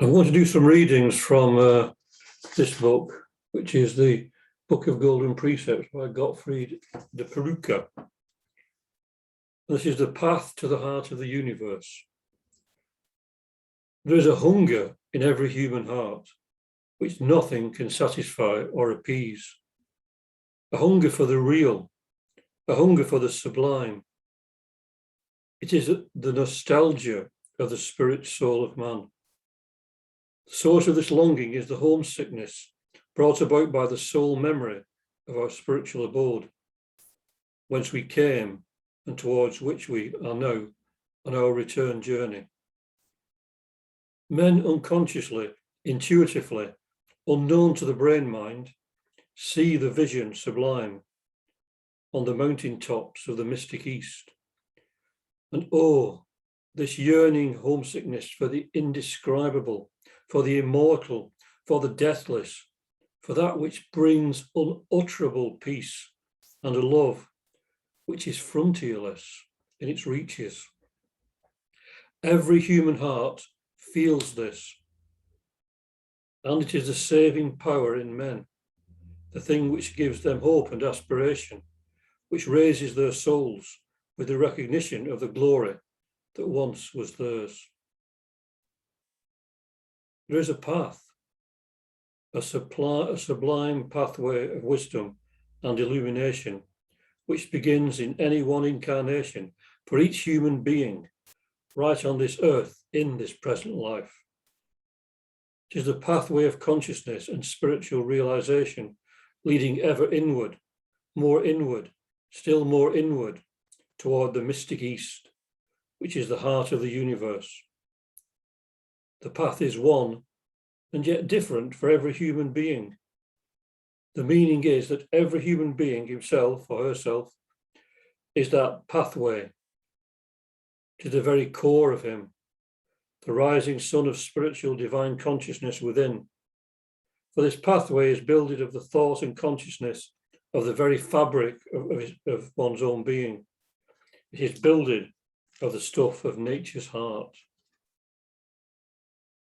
I'm going to do some readings from this book, which is the Book of Golden Precepts by Gottfried de Purucker. This is the path to the heart of the universe. There is a hunger in every human heart, which nothing can satisfy or appease. A hunger for the real, a hunger for the sublime. It is the nostalgia of the spirit soul of man. The source of this longing is the homesickness brought about by the soul memory of our spiritual abode, whence we came and towards which we are now on our return journey. Men unconsciously, intuitively, unknown to the brain mind, see the vision sublime on the mountain tops of the mystic East. And oh, this yearning homesickness for the indescribable, for the immortal, for the deathless, for that which brings unutterable peace and a love which is frontierless in its reaches. Every human heart feels this, and it is the saving power in men, the thing which gives them hope and aspiration, which raises their souls with the recognition of the glory that once was theirs. There is a path, a sublime pathway of wisdom and illumination, which begins in any one incarnation for each human being, right on this earth in this present life. It is the pathway of consciousness and spiritual realization, leading ever inward, still more inward, toward the mystic East, which is the heart of the universe. The path is one and yet different for every human being. The meaning is that every human being, himself or herself, is that pathway to the very core of him, the rising sun of spiritual divine consciousness within. For this pathway is builded of the thought and consciousness of the very fabric of one's own being. It is builded of the stuff of nature's heart.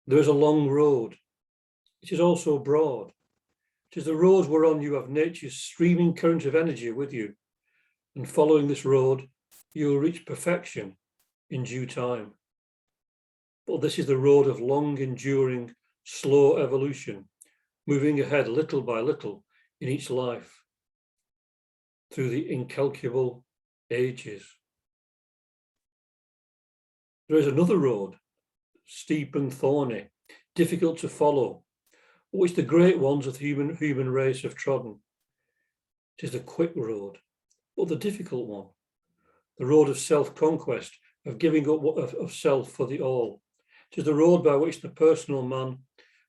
There is a long road. It is also broad. It is the road whereon you have nature's streaming current of energy with you, and following this road, you will reach perfection in due time. But this is the road of long enduring, slow evolution, moving ahead little by little in each life, through the incalculable ages. There is another road, steep and thorny, difficult to follow, which the great ones of the human race have trodden. It is the quick road, but the difficult one, the road of self-conquest, of giving up of self for the all. It is the road by which the personal man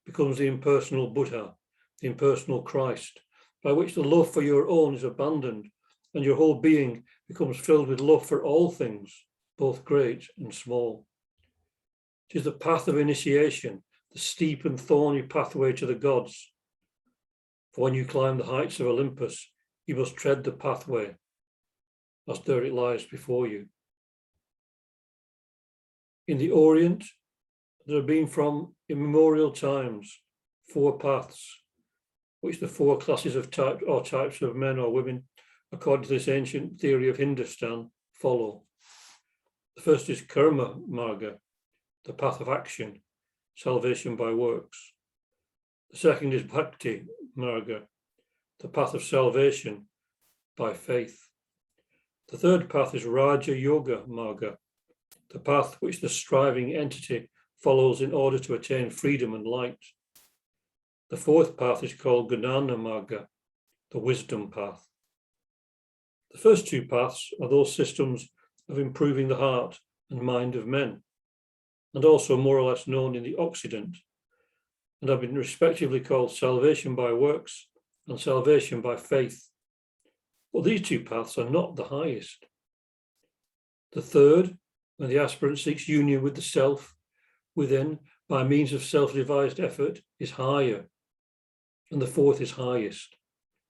becomes the impersonal Buddha, the impersonal Christ, by which the love for your own is abandoned and your whole being becomes filled with love for all things, both great and small. It is the path of initiation, the steep and thorny pathway to the gods. For when you climb the heights of Olympus, you must tread the pathway, as there it lies before you. In the Orient, there have been from immemorial times 4 paths, which the 4 classes of types of men or women, according to this ancient theory of Hindustan, follow. The first is Karma Marga, the path of action, salvation by works. The second is Bhakti Marga, the path of salvation by faith. The third path is Raja Yoga Marga, the path which the striving entity follows in order to attain freedom and light. The fourth path is called Gnana Marga, the wisdom path. The first 2 paths are those systems of improving the heart and mind of men, and also more or less known in the Occident, and have been respectively called salvation by works and salvation by faith. But these 2 paths are not the highest. The third, when the aspirant seeks union with the self within by means of self-devised effort, is higher. And the fourth is highest,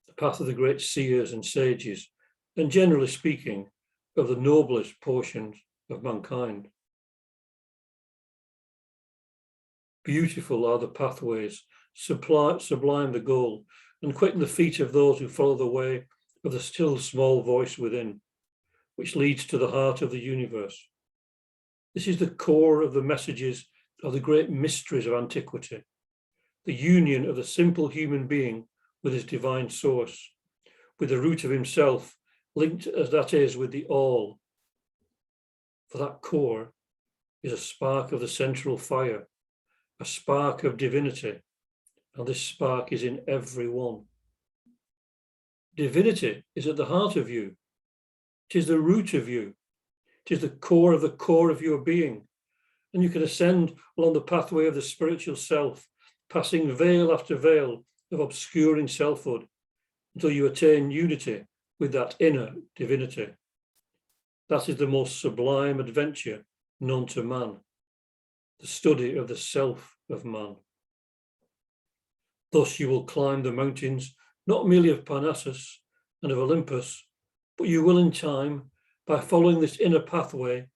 the path of the great seers and sages, and generally speaking, of the noblest portions of mankind. Beautiful are the pathways, sublime the goal, and quicken the feet of those who follow the way of the still small voice within, which leads to the heart of the universe. This is the core of the messages of the great mysteries of antiquity, the union of the simple human being with his divine source, with the root of himself, linked as that is with the all. For that core is a spark of the central fire, a spark of divinity, and this spark is in every one. Divinity is at the heart of you. It is the root of you. It is the core of your being. And you can ascend along the pathway of the spiritual self, passing veil after veil of obscuring selfhood, until you attain unity with that inner divinity. That is the most sublime adventure known to man, the study of the self of man. Thus you will climb the mountains, not merely of Parnassus and of Olympus, but you will in time, by following this inner pathway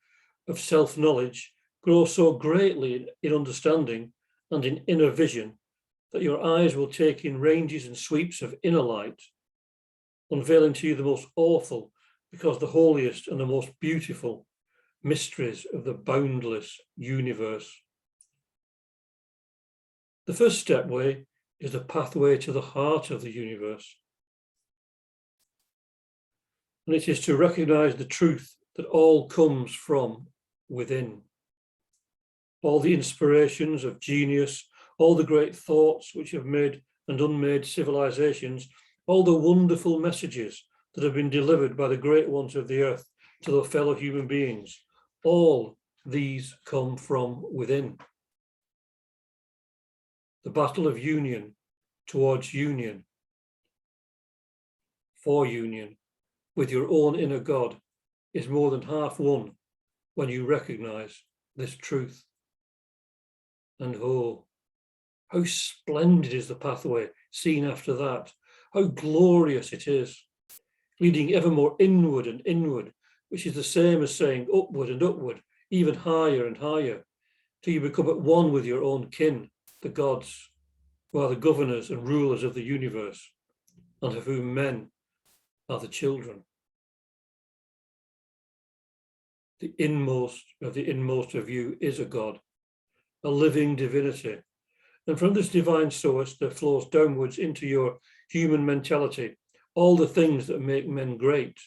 of self-knowledge, grow so greatly in understanding and in inner vision that your eyes will take in ranges and sweeps of inner light, unveiling to you the most awful, because the holiest and the most beautiful mysteries of the boundless universe. The first stepway is the pathway to the heart of the universe. And it is to recognize the truth that all comes from within. All the inspirations of genius, all the great thoughts which have made and unmade civilizations, all the wonderful messages that have been delivered by the great ones of the earth to their fellow human beings, all these come from within. The battle of union towards union, for union with your own inner God, is more than half won when you recognize this truth. And oh, how splendid is the pathway seen after that, how glorious it is, leading ever more inward and inward, which is the same as saying upward and upward, even higher and higher, till you become at one with your own kin, the gods, who are the governors and rulers of the universe, and of whom men are the children. The inmost of you is a God, a living divinity. And from this divine source there flows downwards into your human mentality all the things that make men great,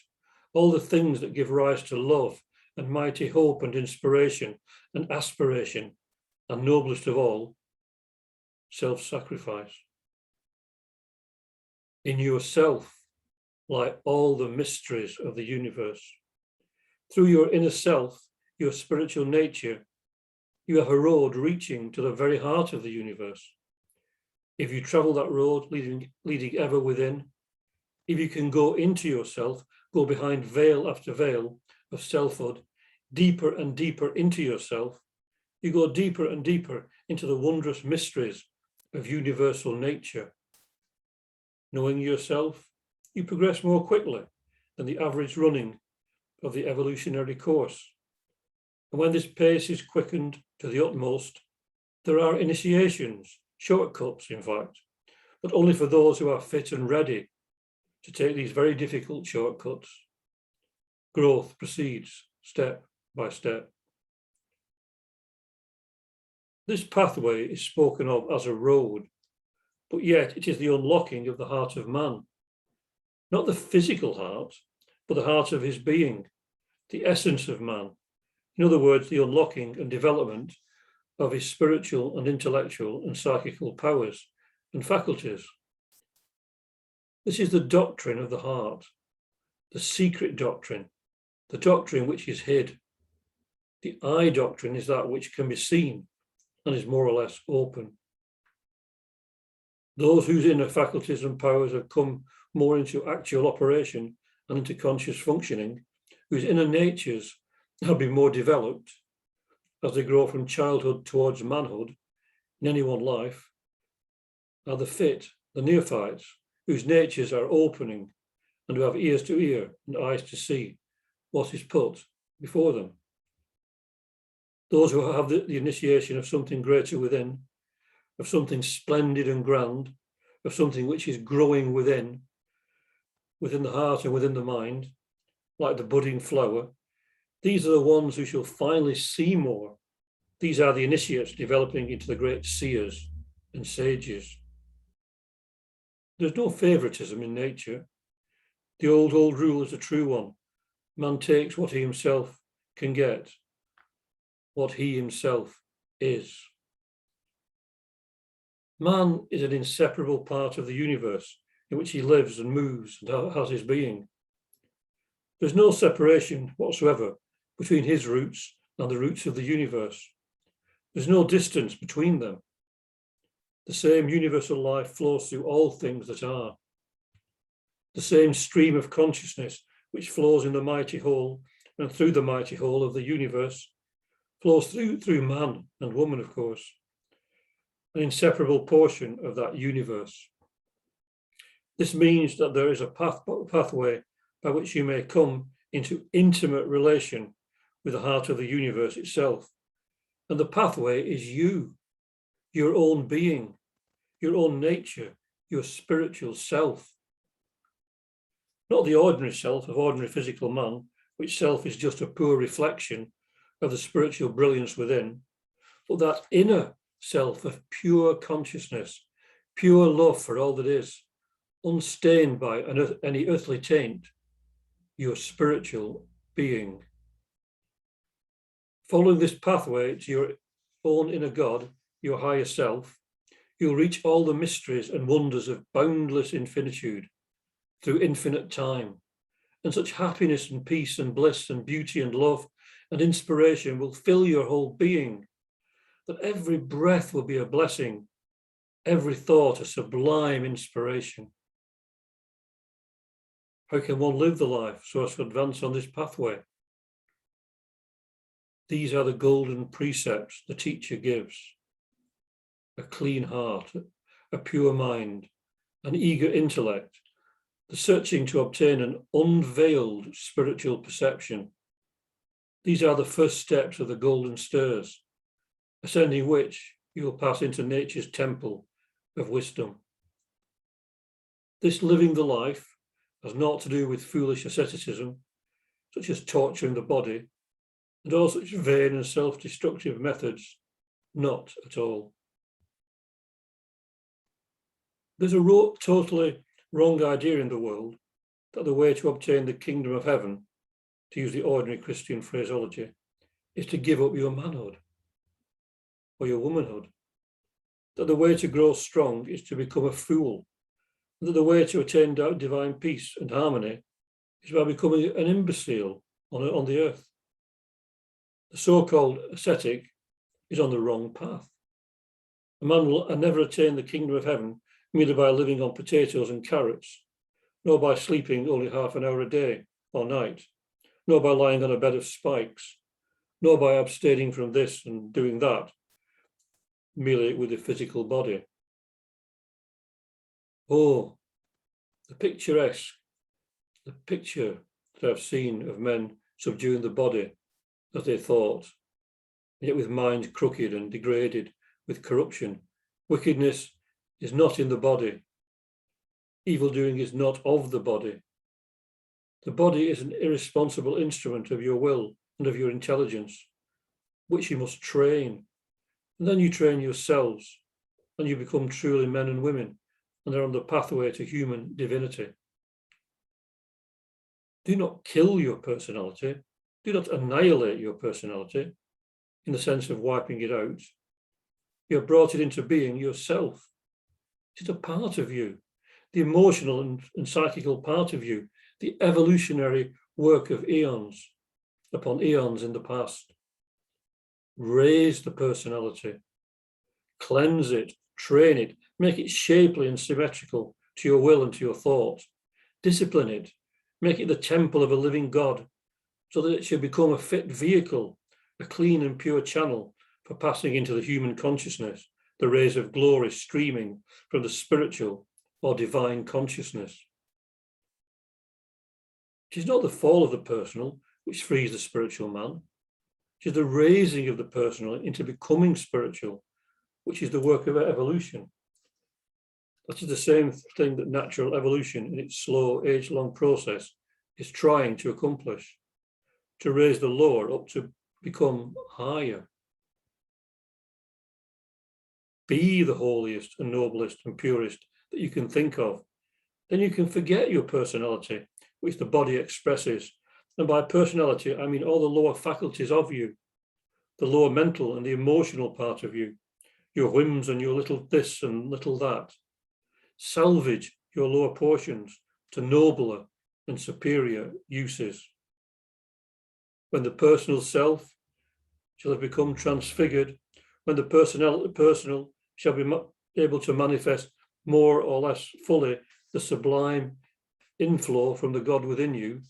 all the things that give rise to love and mighty hope and inspiration and aspiration, and noblest of all, self-sacrifice. In yourself lie all the mysteries of the universe. Through your inner self, your spiritual nature, you have a road reaching to the very heart of the universe. If you travel that road leading ever within, if you can go into yourself, go behind veil after veil of selfhood, deeper and deeper into yourself, you go deeper and deeper into the wondrous mysteries of universal nature. Knowing yourself, you progress more quickly than the average running of the evolutionary course. And when this pace is quickened to the utmost, there are initiations, shortcuts in fact, but only for those who are fit and ready to take these very difficult shortcuts. Growth proceeds step by step. This pathway is spoken of as a road, but yet it is the unlocking of the heart of man. Not the physical heart, but the heart of his being, the essence of man. In other words, the unlocking and development of his spiritual and intellectual and psychical powers and faculties. This is the doctrine of the heart, the secret doctrine, the doctrine which is hid. The I doctrine is that which can be seen and is more or less open. Those whose inner faculties and powers have come more into actual operation and into conscious functioning, whose inner natures have been more developed as they grow from childhood towards manhood in any one life, are the fit, the neophytes, whose natures are opening and who have ears to hear and eyes to see what is put before them. Those who have the initiation of something greater within of something splendid and grand, of something which is growing within the heart and within the mind, like the budding flower. These are the ones who shall finally see more. These are the initiates developing into the great seers and sages. There's no favoritism in nature. The old rule is a true one. Man takes what he himself can get, what he himself is. Man is an inseparable part of the universe in which he lives and moves and has his being. There's no separation whatsoever between his roots and the roots of the universe. There's no distance between them. The same universal life flows through all things that are. The same stream of consciousness which flows in the mighty whole and through the mighty whole of the universe flows through man and woman, of course, an inseparable portion of that universe. This means that there is a pathway by which you may come into intimate relation with the heart of the universe itself. And the pathway is you, your own being, your own nature, your spiritual self. Not the ordinary self of ordinary physical man, which self is just a poor reflection of the spiritual brilliance within, but that inner self of pure consciousness, pure love for all that is, unstained by any earthly taint, your spiritual being. Following this pathway to your own inner God, your higher self, you'll reach all the mysteries and wonders of boundless infinitude through infinite time. And such happiness and peace and bliss and beauty and love and inspiration will fill your whole being, that every breath will be a blessing, every thought a sublime inspiration. How can one live the life so as to advance on this pathway? These are the golden precepts the teacher gives. A clean heart, a pure mind, an eager intellect, the searching to obtain an unveiled spiritual perception. These are the first steps of the golden stairs, ascending which you will pass into nature's temple of wisdom. This living the life has naught to do with foolish asceticism, such as torturing the body, and all such vain and self-destructive methods, not at all. There's a totally wrong idea in the world that the way to obtain the kingdom of heaven, to use the ordinary Christian phraseology, is to give up your manhood or your womanhood. That the way to grow strong is to become a fool. And that the way to attain divine peace and harmony is by becoming an imbecile on the earth. The so-called ascetic is on the wrong path. A man will never attain the kingdom of heaven merely by living on potatoes and carrots, nor by sleeping only half an hour a day or night, nor by lying on a bed of spikes, nor by abstaining from this and doing that, merely with the physical body. Oh, the picturesque, the picture that I've seen of men subduing the body as they thought, yet with minds crooked and degraded with corruption. Wickedness is not in the body. Evildoing is not of the body. The body is an irresponsible instrument of your will and of your intelligence, which you must train. And then you train yourselves, and you become truly men and women, and are on the pathway to human divinity. Do not kill your personality. Do not annihilate your personality in the sense of wiping it out. You have brought it into being yourself. It is a part of you, the emotional and psychical part of you, the evolutionary work of eons upon eons in the past. Raise the personality, cleanse it, train it, make it shapely and symmetrical to your will and to your thought. Discipline it, make it the temple of a living God, so that it should become a fit vehicle, a clean and pure channel for passing into the human consciousness, the rays of glory streaming from the spiritual or divine consciousness. It is not the fall of the personal which frees the spiritual man. It is the raising of the personal into becoming spiritual, which is the work of evolution. That is the same thing that natural evolution, in its slow, age-long process, is trying to accomplish, to raise the lower up to become higher. Be the holiest and noblest and purest that you can think of. Then you can forget your personality, which the body expresses. And by personality, I mean all the lower faculties of you, the lower mental and the emotional part of you, your whims and your little this and little that. Salvage your lower portions to nobler and superior uses. When the personal self shall have become transfigured, when the personal shall be able to manifest more or less fully the sublime inflow from the God within you,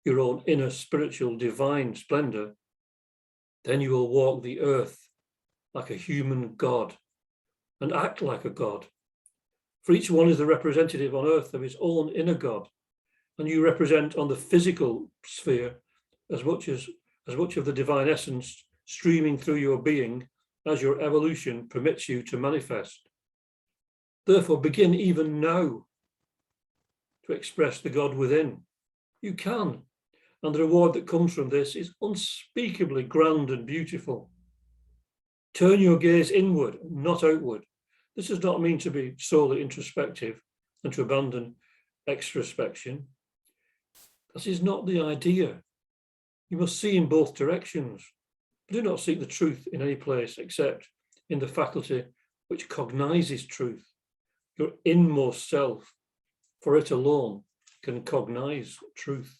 your own inner spiritual divine splendor, then you will walk the earth like a human God and act like a God. For each one is the representative on earth of his own inner God, and you represent on the physical sphere as much of the divine essence streaming through your being as your evolution permits you to manifest. Therefore, begin even now to express the God within. You can, and the reward that comes from this is unspeakably grand and beautiful. Turn your gaze inward, not outward. This does not mean to be solely introspective and to abandon extrospection. This is not the idea. You must see in both directions. Do not seek the truth in any place except in the faculty which cognizes truth, your inmost self, for it alone can cognize truth.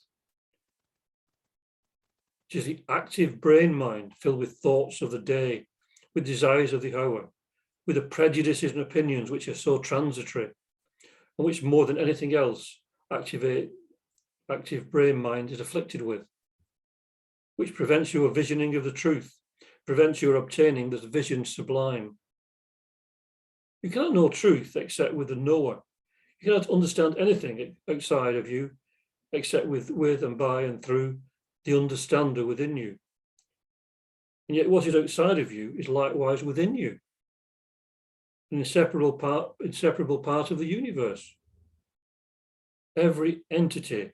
It is the active brain mind filled with thoughts of the day, with desires of the hour, with the prejudices and opinions which are so transitory, and which more than anything else active brain mind is afflicted with, which prevents your visioning of the truth, prevents your obtaining this vision sublime. You cannot know truth except with the knower. You cannot understand anything outside of you except with and by and through the understander within you. And yet what is outside of you is likewise within you, an inseparable part of the universe. Every entity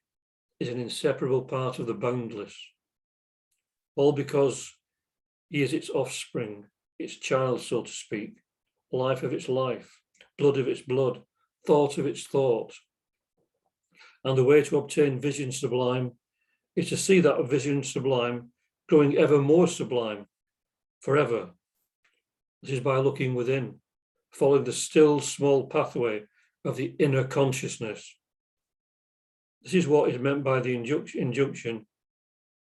is an inseparable part of the boundless, all because he is its offspring, its child, so to speak, life of its life, blood of its blood, thought of its thought. And the way to obtain vision sublime is to see that vision sublime growing ever more sublime, forever. This is by looking within, following the still small pathway of the inner consciousness. This is what is meant by the injunction,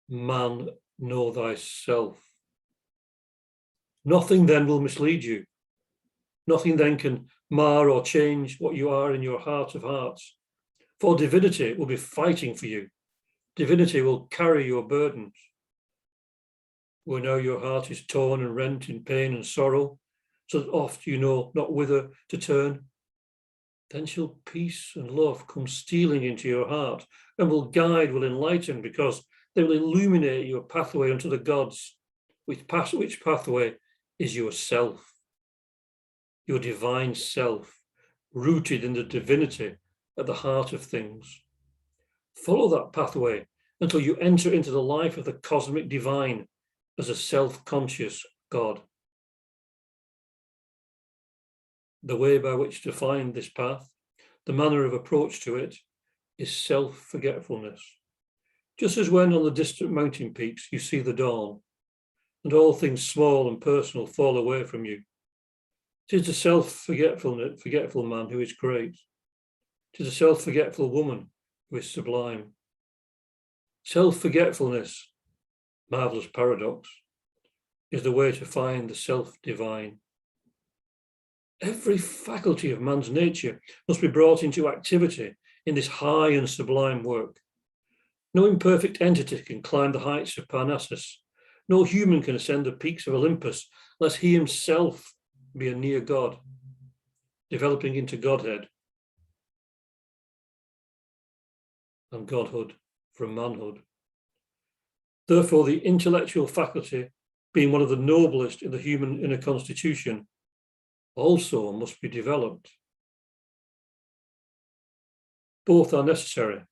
man, know thyself. Nothing then will mislead you. Nothing then can mar or change what you are in your heart of hearts. For divinity will be fighting for you. Divinity will carry your burdens. Where now your heart is torn and rent in pain and sorrow, so that oft you know not whither to turn, then shall peace and love come stealing into your heart, and will enlighten, because they will illuminate your pathway unto the gods, which pathway is yourself, your divine self, rooted in the divinity at the heart of things. Follow that pathway until you enter into the life of the cosmic divine as a self-conscious God. The way by which to find this path, the manner of approach to it, is self-forgetfulness. Just as when on the distant mountain peaks you see the dawn, and all things small and personal fall away from you, it is the self-forgetful man who is great. It is a self-forgetful woman who is sublime. Self-forgetfulness, marvelous paradox, is the way to find the self-divine. Every faculty of man's nature must be brought into activity in this high and sublime work. No imperfect entity can climb the heights of Parnassus. No human can ascend the peaks of Olympus, lest he himself be a near God, developing into Godhead and Godhood from manhood. Therefore, the intellectual faculty, being one of the noblest in the human inner constitution, also must be developed. Both are necessary.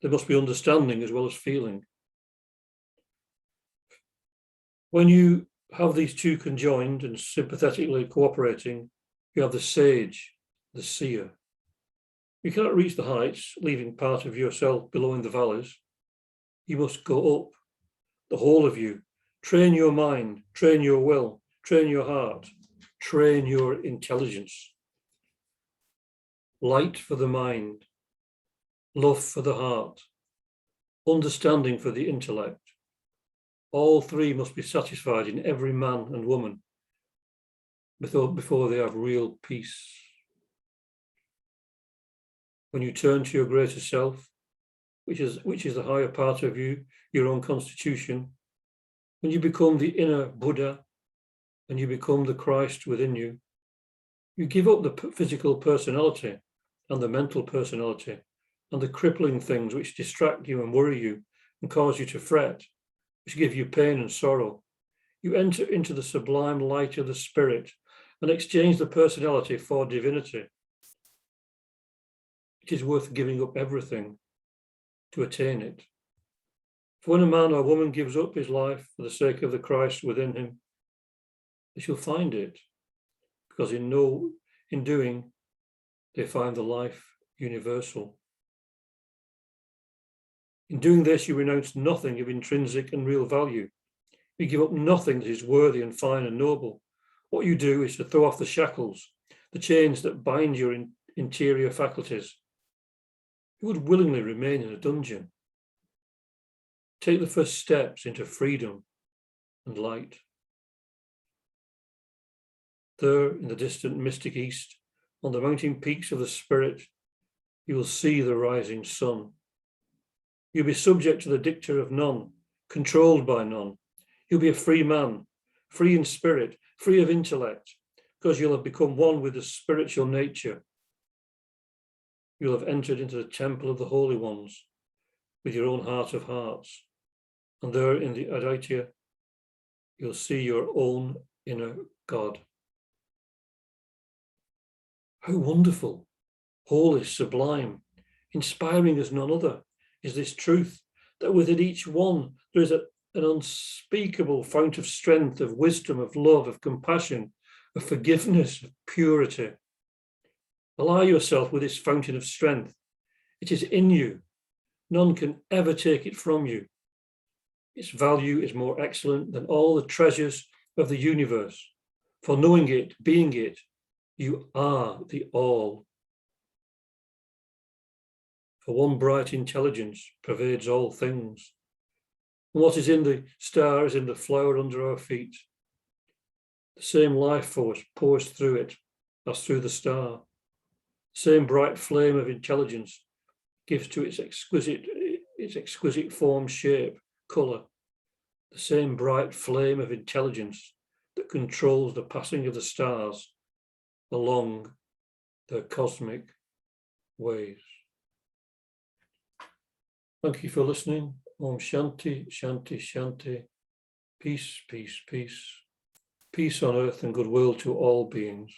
There must be understanding as well as feeling. When you have these two conjoined and sympathetically cooperating, you have the sage, the seer. You cannot reach the heights, leaving part of yourself below in the valleys. You must go up, the whole of you. Train your mind, train your will, train your heart, train your intelligence. Light for the mind, love for the heart, understanding for the intellect. All three must be satisfied in every man and woman before they have real peace. When you turn to your greater self, which is the higher part of you, your own constitution, when you become the inner Buddha and you become the Christ within you, you give up the physical personality and the mental personality and the crippling things which distract you and worry you and cause you to fret, which give you pain and sorrow. You enter into the sublime light of the spirit and exchange the personality for divinity. It is worth giving up everything to attain it. For when a man or woman gives up his life for the sake of the Christ within him, they shall find it, because in doing, they find the life universal. In doing this, you renounce nothing of intrinsic and real value. You give up nothing that is worthy and fine and noble. What you do is to throw off the shackles, the chains that bind your interior faculties. You would willingly remain in a dungeon. Take the first steps into freedom and light. There, in the distant mystic east, on the mountain peaks of the spirit, you will see the rising sun. You'll be subject to the dicta of none, controlled by none. You'll be a free man, free in spirit, free of intellect, because you'll have become one with the spiritual nature. You'll have entered into the temple of the holy ones with your own heart of hearts. And there in the Aditya, you'll see your own inner God. How wonderful, holy, sublime, inspiring as none other is this truth, that within each one there is an unspeakable fount of strength, of wisdom, of love, of compassion, of forgiveness, of purity. Ally yourself with this fountain of strength. It is in you. None can ever take it from you. Its value is more excellent than all the treasures of the universe. For knowing it, being it, you are the all. For one bright intelligence pervades all things. And what is in the star is in the flower under our feet. The same life force pours through it as through the star. The same bright flame of intelligence gives to its exquisite form, shape, colour. The same bright flame of intelligence that controls the passing of the stars along their cosmic ways. Thank you for listening. Om Shanti, Shanti, Shanti. Peace, peace, peace. Peace on earth and goodwill to all beings.